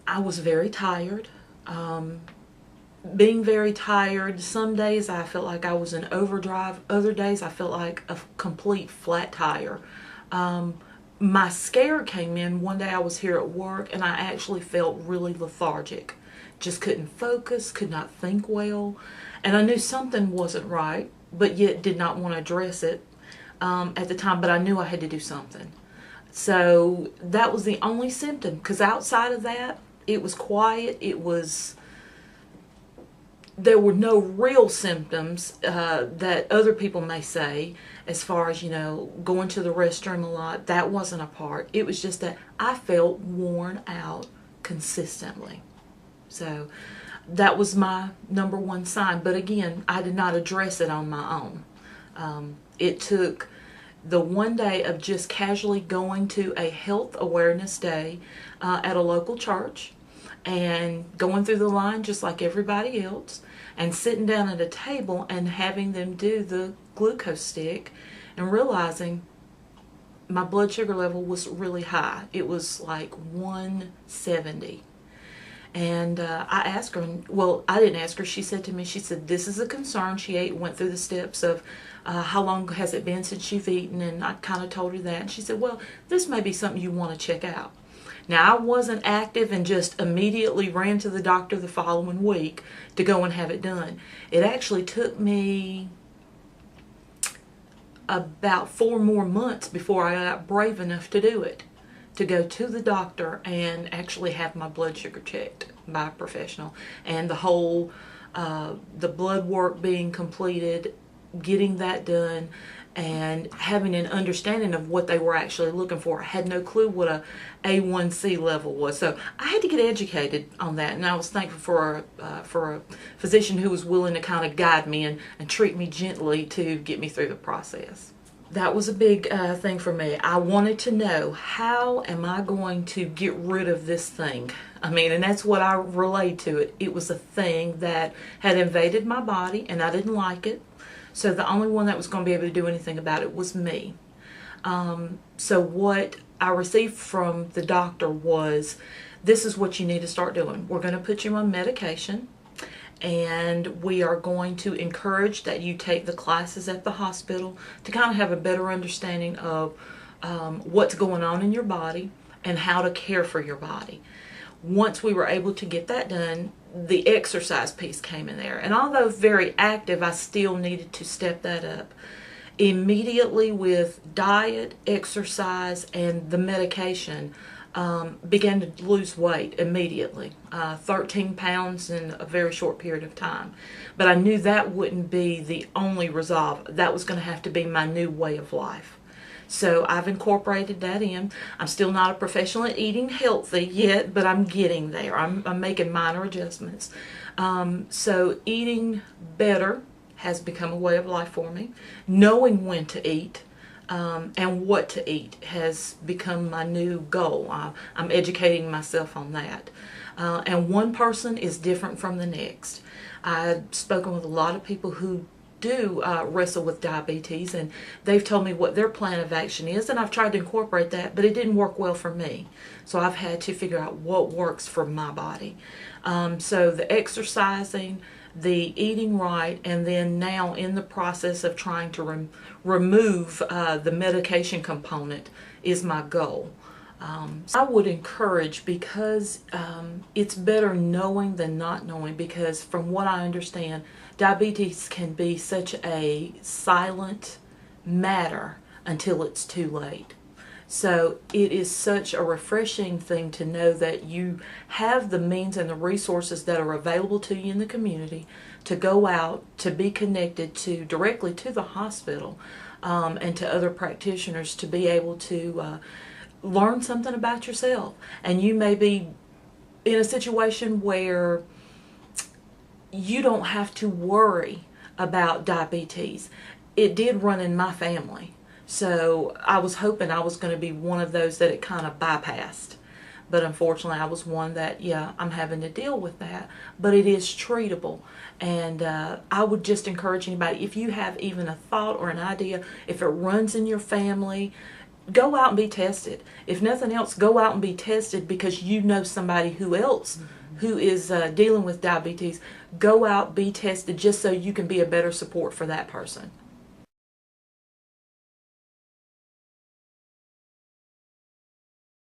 I was very tired. Being very tired, some days I felt like I was in overdrive, other days I felt like a complete flat tire. My scare came in one day. I was here at work and I actually felt really lethargic. Just couldn't focus, could not think well, and I knew something wasn't right, but yet did not want to address it at the time, but I knew I had to do something. So that was the only symptom, because outside of that, it was quiet. There were no real symptoms that other people may say, as far as, going to the restroom a lot. That wasn't a part. It was just that I felt worn out consistently. So that was my number one sign. But again, I did not address it on my own. It took the one day of just casually going to a health awareness day at a local church and going through the line just like everybody else, and sitting down at a table and having them do the glucose stick, and realizing my blood sugar level was really high. It was like 170. And I asked her, well, I didn't ask her. She said to me, she said, this is a concern. She went through the steps of how long has it been since you've eaten, and I kind of told her that. And she said, well, this may be something you want to check out. Now, I wasn't active and just immediately ran to the doctor the following week to go and have it done. It actually took me about 4 more months before I got brave enough to do it, to go to the doctor and actually have my blood sugar checked by a professional, and the whole the blood work being completed, getting that done, and having an understanding of what they were actually looking for. I had no clue what a A1C level was, so I had to get educated on that, and I was thankful for a physician who was willing to kind of guide me and treat me gently to get me through the process. That was a big thing for me. I wanted to know, how am I going to get rid of this thing? I mean, and that's what I relayed to it. It was a thing that had invaded my body, and I didn't like it. So the only one that was going to be able to do anything about it was me. So what I received from the doctor was, this is what you need to start doing. We're going to put you on medication, and we are going to encourage that you take the classes at the hospital to kind of have a better understanding of what's going on in your body and how to care for your body. Once we were able to get that done, the exercise piece came in there. And although very active, I still needed to step that up. Immediately with diet, exercise, and the medication, began to lose weight immediately. 13 pounds in a very short period of time. But I knew that wouldn't be the only resolve. That was going to have to be my new way of life. So I've incorporated that in. I'm still not a professional at eating healthy yet, but I'm getting there. I'm making minor adjustments. So eating better has become a way of life for me. Knowing when to eat and what to eat has become my new goal. I'm educating myself on that. And one person is different from the next. I've spoken with a lot of people who do wrestle with diabetes, and they've told me what their plan of action is, and I've tried to incorporate that, but it didn't work well for me. So I've had to figure out what works for my body. So the exercising, the eating right, and then now in the process of trying to remove the medication component is my goal. I would encourage, because it's better knowing than not knowing, because from what I understand, diabetes can be such a silent matter until it's too late. So it is such a refreshing thing to know that you have the means and the resources that are available to you in the community to go out, to be connected to directly to the hospital and to other practitioners, to be able to learn something about yourself. And you may be in a situation where you don't have to worry about diabetes. It did run in my family. So I was hoping I was going to be one of those that it kind of bypassed. But unfortunately, I was one that, yeah, I'm having to deal with that. But it is treatable. And I would just encourage anybody, if you have even a thought or an idea, if it runs in your family, go out and be tested. If nothing else, go out and be tested because you know somebody who else who is dealing with diabetes. Go out, be tested, just so you can be a better support for that person.